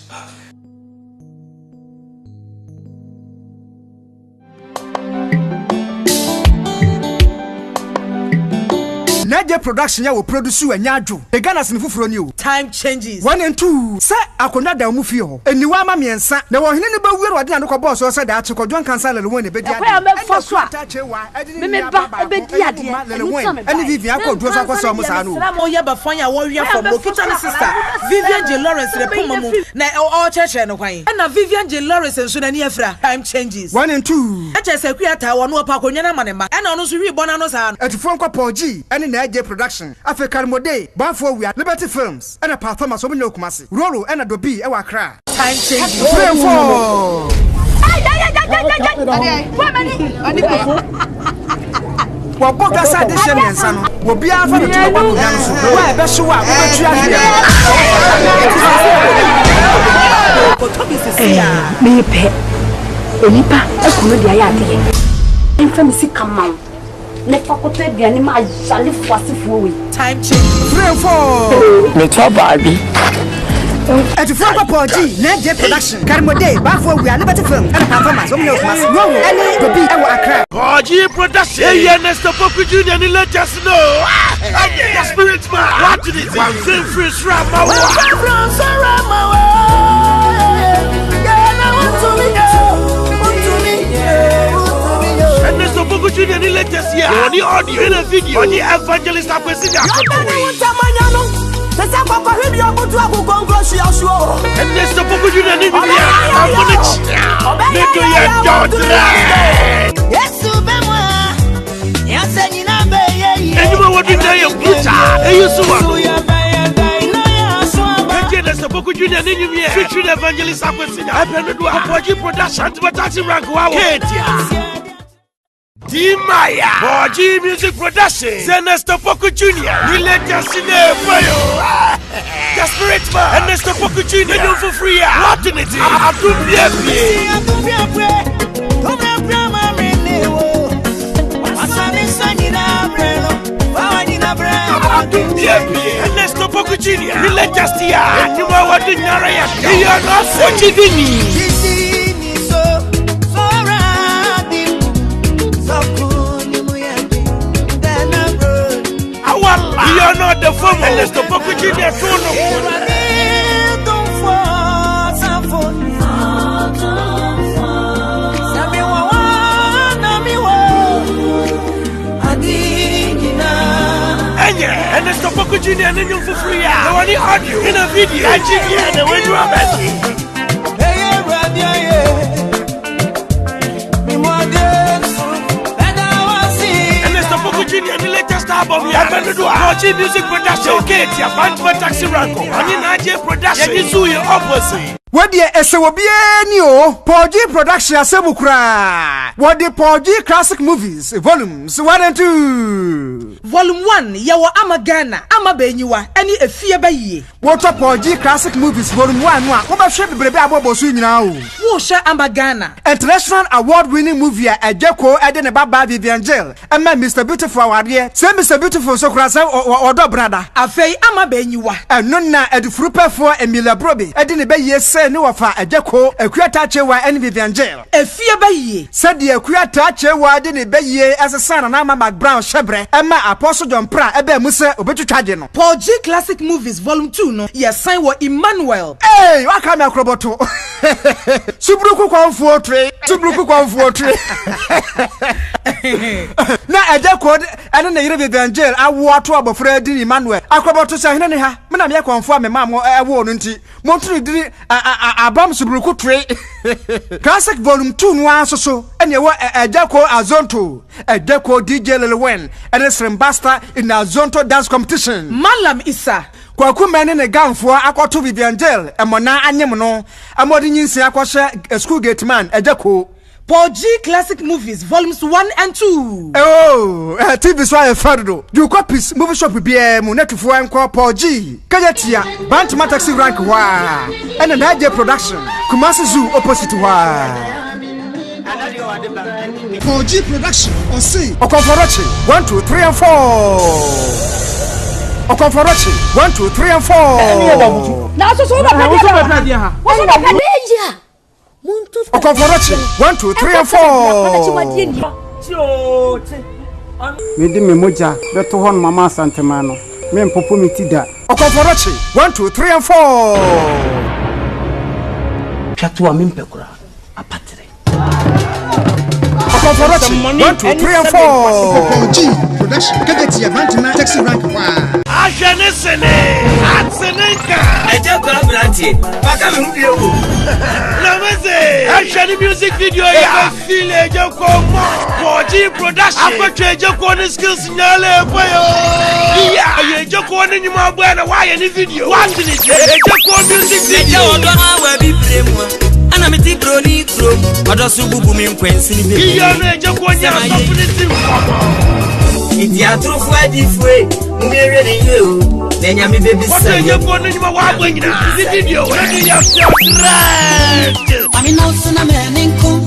Nadia production ya will produce a nyadwo. The Ghana sinfufuro ni o. Time changes. 1 and 2. Say akonda da mu fie ho. Eniwa ma miensa. Na wo hene ne ba wiero ade na ko boss so say da achiko John Cancer le won e be dia. Kwa me fo so a. Me ba obedi ade. Ani Vivian ko duro so akoso mo sa no. O ye ba fanya wo wi from Lokita ne sister. Vivian J Lawrence le pomo mu. Na o cheche no kwan. Na Vivian J Lawrence nso na ni afra. Time changes. 1 and 2. Eche se kuata wo no pa konwa na manema. E na ono so wi bona no sa. Etifo nko Poji. Ani na AJ production. African Mode. Banfo we Liberty Films. And a performance of no Kumasi. Roro and a Dobi e wa kra. Time changes. 3 and 4. Waboga sa de shemensa no. Wo bia fa no to waboga no so. Wa e be so wa wo betua hia. Me pe. Onipa ekuno dia ya de. Enfa mi Sika ma. Ne fakote dia ni ma jale fuasifo we. Time changes. 3 and 4. Me to baby. At the front of Poji, Nadia production. Carmode, Banfo we Liberty Films. And a performance of no Kumasi. Roro and Dobi e wa kra. Poji production. Hey, Nesta Poku Junior ni let us know. The spirit man. What did it? One thing free Rama. And Nesta Poku Junior ni let us hear. On the audio in a video. On the evangelist Akwesi Akotowe. They say Papa him your butu agugongo shi asho. And Nesta Poku Junior ni dia. Amonich. Make your daughter. Yesu bemwa. Yase nyina be ye. And you know what you do your pizza. And you so Nesta Poku Junior ni dia. Featuring evangelist Akwesi Akotowe. Poji production to taxi rank wow. Dimaya Poji music production Nesta Poku Junior we let us in the fire the spirit man Nesta Poku Junior you for free what in it Nesta Poku Junior we let us here you know what the Naraya you are not so you are not the former. Let's go for Virginia. And let's go for Virginia and you for free. I want the audio in a video. And the way you are messy. And the latest album, you have to do Poji music production. Okay, your band for taxi ranko. And in Nigeria production, you do your opposite. What the SWBA o Poji production asebukra. What the Poji classic movies volumes 1 and 2. Volume 1 yawo amagana amabenyiwa ani efie baye. What Poji classic movies volume 1 no a wo ba hwe bebrebe aboboso nyina o. Wo hwe amagana. International award winning movie Ejeko ede ne baba Vivian Jail. Emma Mr Beautiful award. Say Mr Beautiful so kura say odo brada. Afei amabenyiwa. Eno na edufuru pefo Emilia Brobe. Ede ne baye se ne wafa Ejeko akuata chewa en Vivian Jail. Efie baye. Said the akuata chewa de ne baye asesa na Mama Brown shebre. Emma Apostle John Pra ebe mu se obetwatwaje no. Poji Classic Movies Volume 2 no. Yes, sign wa Emmanuel. Hey, waka me akroboto. Subruku kwamfuo tre. Na Ejeko ene ne yire Vivian Jail awo ato abofra di Emmanuel. Akroboto se hene ne ha. Me na me kwamfuo amema mo ewo no nti. Montri di abam subruku tre. Classic Volume 2 no asoso ene wo Ejeko Azonto. Ejeko DJ Lilwen ene Srimbasta in Azonto dance competition. Malam Isa Kwaku mene ne gamfo akoto Vivian Jail emona anyem no amodi nyinsi akwhye school gate man Ejeko Paul G Classic Movies Volumes 1 and 2. Oh, TV so I fado. You copies movie shop be net to for Paul G. Kajatia, Bantama Taxi Rank wa. And an idea production. Kumasi Zoo opposite wa. Paul G production or see Okonforochi 1 2 3 and 4. Okonforochi 1 2 3 and 4. Now so What's Okonforochi 1 2 3 and 4. Me di me moja beto hon mama Asante mano. Me mpopo mi tida. Okonforochi 1 2 3 and 4. Twatu amimpekura apatire. Okonforochi 1 2 3 and 4. G production Kajatia Bantama Taxi Rank wa. Ajanesene Atsenenka Eje kwa brandi baka me hudi ewo Nameze Ashani music video ya feel eje kwa Paul G production akwache eje kwa ni skills nyale boyo yeah eje kwa ni nyuma bwana why ni video what ni eje kwa music video eje odo na wa bi bremu ana meti bro ni bro odo so bubu mi nkwensi ni be iya na eje kwa nya opportunity Idi atrufu adifwe mumere ne yo na nya me baby say eje kwa ni nyuma wa gbanyina video na ni ya Ami no suna meninku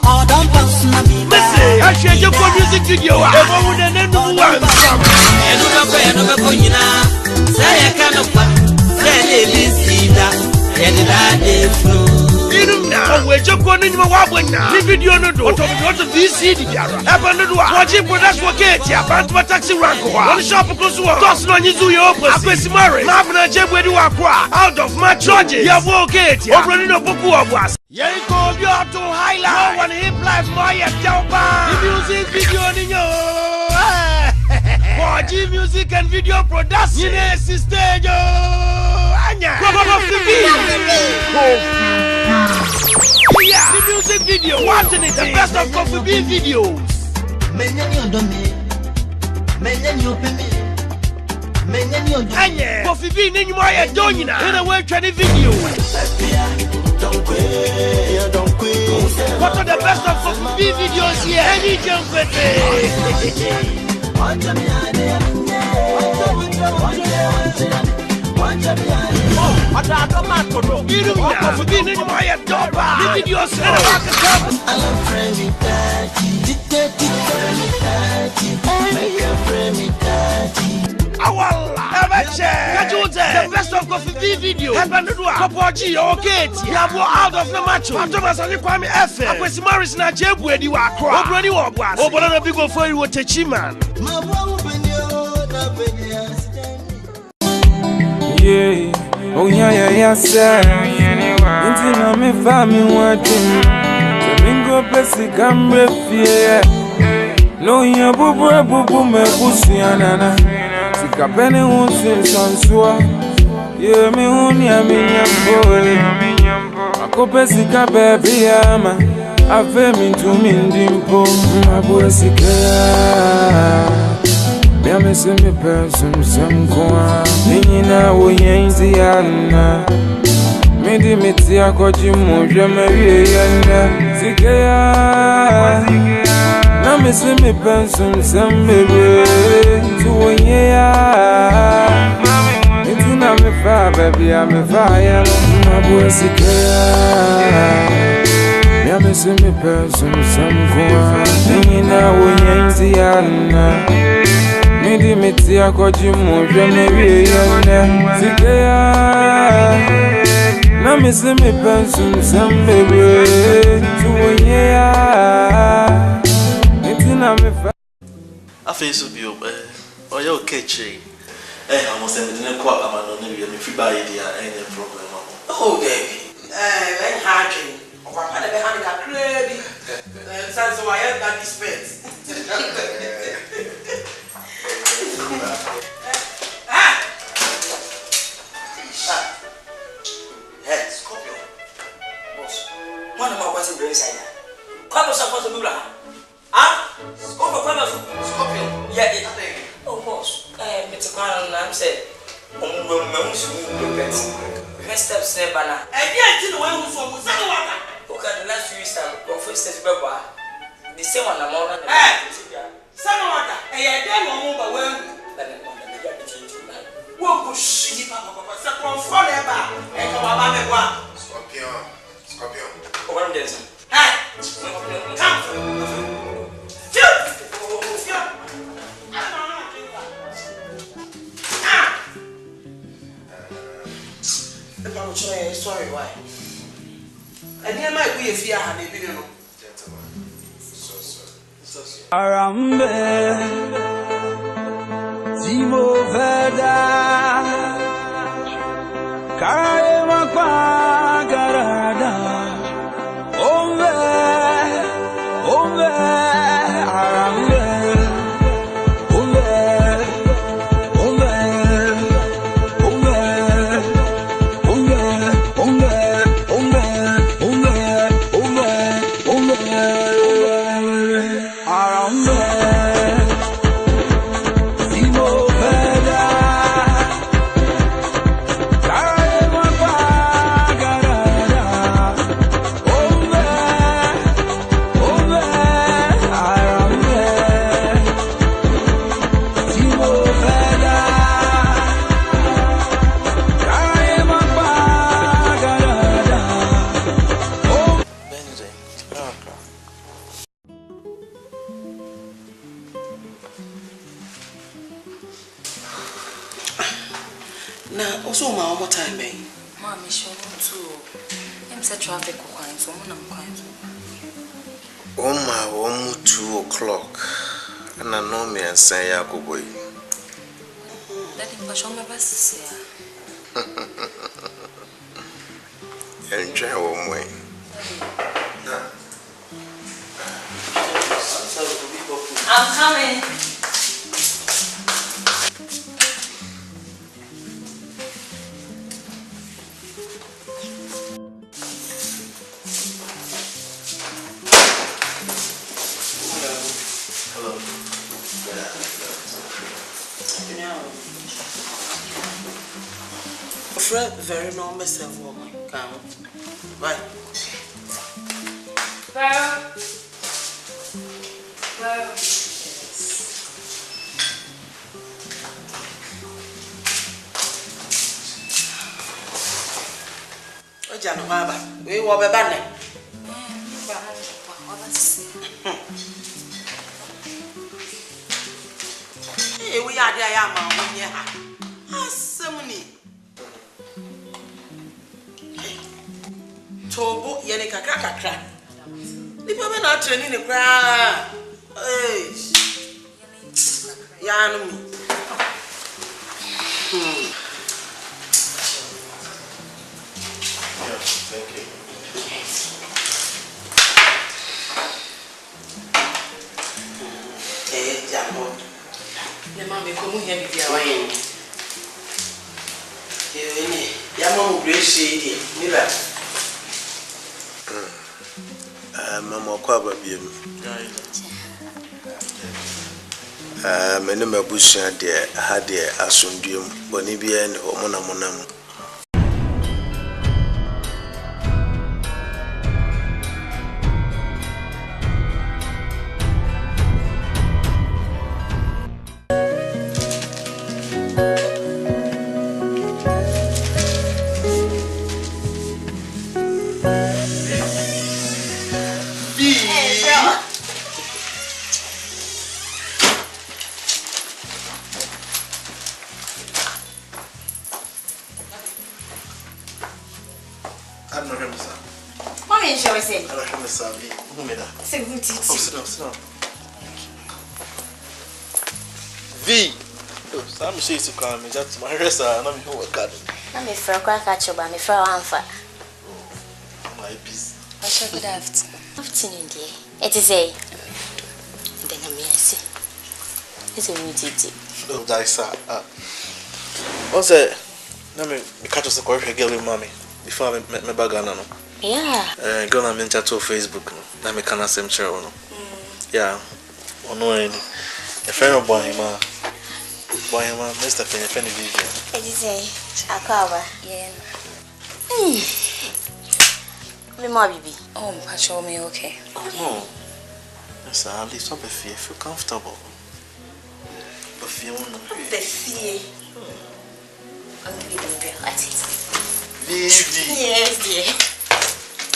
all don't pass na me Messi eje kwa music video wa ebo wona nenu wa enu bako nyina say e kana pa say le bisida e de da de flu we just go in my wabwena. The video no do. What VCD biara. Eba no do. Watching production work here. Bantama Taxi Rank wa. One shop close to. Toss no nyizu yo opposite. Akwesi Mare. Mabna jebwe di wakwa. Out of my charges. Ya wo okay here. Obroni no poku obwas. Ye go bi auto highlight. No one hip life my telpa. The music video ni yo. For G music and video production. Yine stage yo. Anya. Yeah, the music video. Watching it, the best of Coffee Bean videos. Anya, Coffee Bean in my donina. In a way, trying video. What are the best of Coffee Bean videos here? Any jump with the best of Coffee video. Paul G, okay. You have out of the match. Thomas and Kwame F. Akwesi Morris na Jebu edi wa akra. Obroni wo obwas. Obroni na big go for you Techiman. Yeah, oh yeah, sir. Inti na me fami watim. Domingo pesi kambre fie. No ya bubu me kusianana. Sika pene unsin sansua. Yeah, me huni aminyambole. Akope sika baby ama. Ave Tumi ndimpo. Mabwe sika. Me amese me person samkoa Nina wo yenzi yana Me di meti akoji moja me yana Zikeya Na me se me person sambebe Tuwo yeya Iti na me fa baby a me fa ya Mabwe zikeya Me amese me person samkoa Nina wo yenzi yana Midi meti akoji moja me yana Zikeya Na me se me person sambebe Tuwo yeya Iti na me fa Afe so bio oya okeche amo se me ne kwa amano ne wi me fi ba ye dia any problem oh baby when hardly okwa pa de hand ka crazy sense why that dispense Hey, Scorpio. Boss. One of my was in the inside. Come on, suppose to do that. Scorpio. Yeah, oh, boss. Mr. Crown, I'm saying, Mr. Steps, Banner. And yet, you know, when we saw Okay, the last few weeks time, first test the same one I'm on. Someone, I don't know about when. What was she? Papa, forever. And come on, Scorpion. Over there. Hey, come. Sorry, why? I didn't like we if you had a video. Arambe Timo Veda Karaye Makwa Garada Ombe Arambe Now, also, my one time, eh? Mommy, sure too. I'm such traffic quiet, so I'm quiet. Oh, 2 o'clock. And I know me and say, I go boy. Let him push on my bus. Enjoy one way. I'm coming. Very normal self woman. Come. Right. Well. Oh, Jana, Baba. We were a banner. Hey, we are there, Yama. Somebody. Tobo yene kakra. Nipa be na training ne kra. Eh. Ya no. Thank you. Jamo. Le mama ko mu here bi dia wa yin. Ya mama breshi di. Mira. Mama kwaba biem. Mene mabusua de ha de asonduem boni bia ne omonam. She's coming, that's my rest. I'm not even working. I'm a friend, I catch you by me for one for my peace. Good afternoon, dear. It is a then I'm yes. It's a new duty. Oh, that's what's that? Let me catch us a correct girl with mommy before I met my bag. Yeah. Go on chat to Facebook. Let me can same chair. Yeah. Oh no, a friend of mine, Boy, Mr. Penny Vivian. It is a Akawa. Yeah. Me ma bibi. Oh, Pacho, me okay. Oh no. Yes, at least not be feel comfortable. But feel no. The fear. I'm going to be at it. Yes, dear.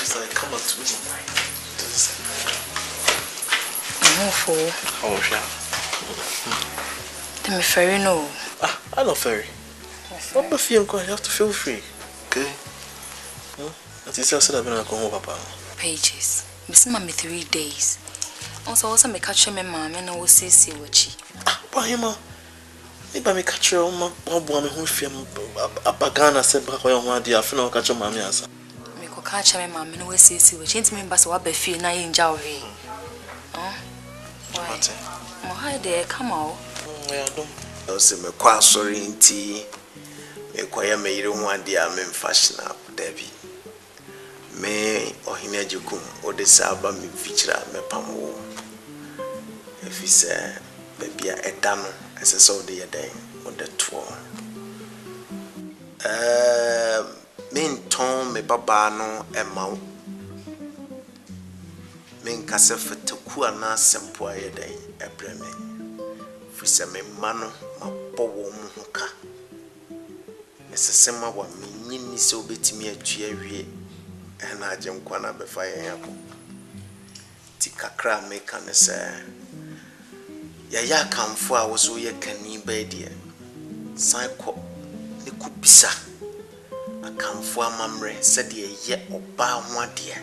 It's like come up to me. No fool. Oh, sure. Then me ferry no. I know ferry. What be feel good? You have to feel free. Okay. At least I said I've been at home, Papa. Pages. Miss Mammy 3 days. Also me catch me mama and I will say what Why, ma? Maybe I catch your mom, woman who feel a bagana said, but I want to feel catch your mammy answer. Me could catch me mama and I will say what change me, but what be feel na in Jowry. Oh, what? Why there come out? I don't. I say me quite sorry in tea. Me quite me you want the I'm in fashion up, Debbie. Me or Hinejukum or the Saba me feature me pamo. If he say, baby, a dano as I saw the day on the tour. Mean Tom me babano and mount. Mean Cassafa to Kuana Sempoya day, a breme. Fisa me mano, my poor muka. As a summer one mean so bit me a cheery. And I jam kwana befire Tikakra make an say. Yaya come for I was we can be Psycho Nikupisa. I come for mamre, said ye or bar 1 dear.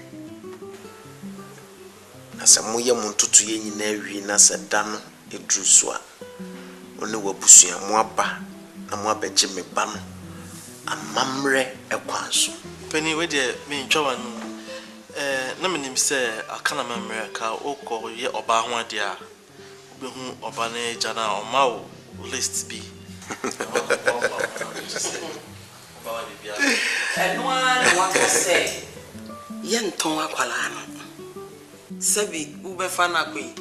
As a moya montutu ye in every nasa dano, a druswa. Only wabusi and mwaba, and wabeje me bano, a mamre a quanso. Penny, where dear me Joan, no name say Akan America, or call ye or bar 1 dear. Whom Obane Jana or Mao list be. And one want to say, Yen Tonga Qualano. Sabi, Ube Fanaqui.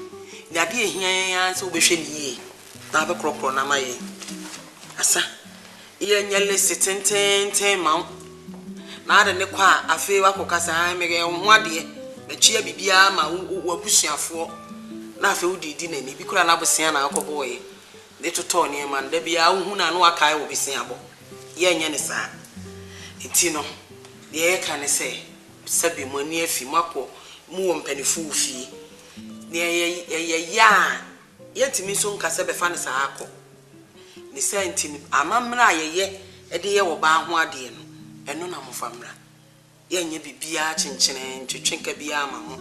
Nadia here, so be ye. Naba crop na my. Asa, Yen yellow sitting 10 mount. Nada ne kwa a favor cocasa, I make a 1 dear. The cheer be ma who pushing for. Na fe udi di na ni bi kura na bosia na akobo ye de toto ne man da bia hu na no akai wo bisia bo ye nya ne sa enti no de ye ka ne se sabi mo ni afi mako mu wo mpanifu fi ne ye ye ntimi so nka se be fa ne sa akọ ne sa ntimi amamra ye de ye wo ba ho ade no eno na mo famra ye nya bibia chenchene ntwetwenka bia ama mo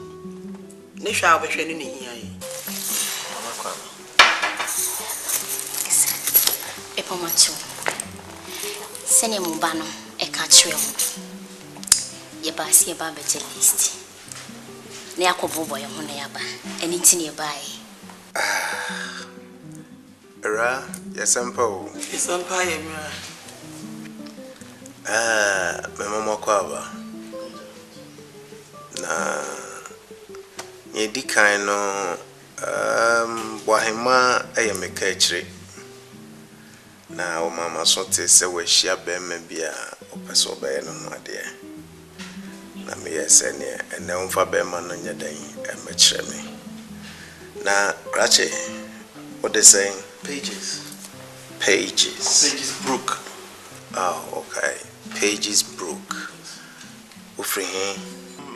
ne hwa obehwe ne hia ye Epomacho. Sene mubano e catchwell. Ye basi e ba better list. Ne akobo boy ho na yaba. Anything you buy. Era, yasampo. Yasampa ye mra. Me mama kwaba. Na ye di kind no Wahima ayameka echire na o mama sote se we hia be bia opeso be no ho ade na me yese ne ene umfa be ma no nyadan e mechire me na krache what they saying Pages broke. Oh, okay. Pages broke. Ufri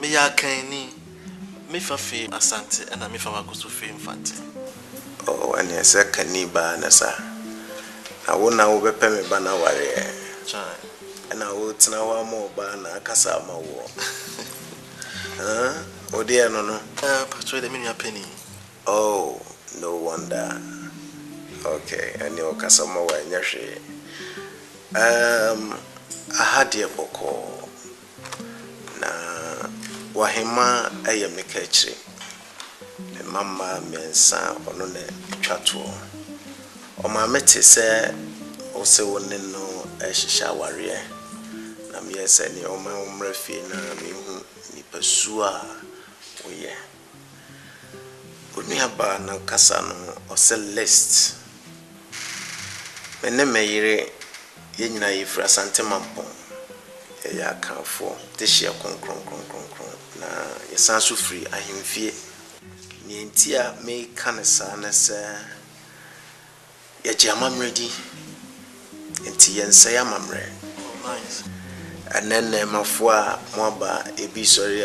me ya kan ni me fa fe Asante and me fa wakusu fe Infante. Oh, and yes, I can niba nasa. I won't now be me bana warrior. And I would now more bana casama war. Oh, dear, no. Patrol the mini penny. Oh, no wonder. Okay, I know casama when you're I had your boko. Na Wahima, I am the catchy. Mama mensa ono ne twato o ma mete se o se woni no ehihya ware na me yesa ne o ma umra fi na me hu ni pasua oye oni aba na kasa no o se list me ne meyire ye nyina ye fra Asante Mampon ya kanfo this year konkron na yesan so free ahemfie ni ntia me kanesa na se ya jamamredi nti yensa ya mamre nice and then mafua moba ebi sorry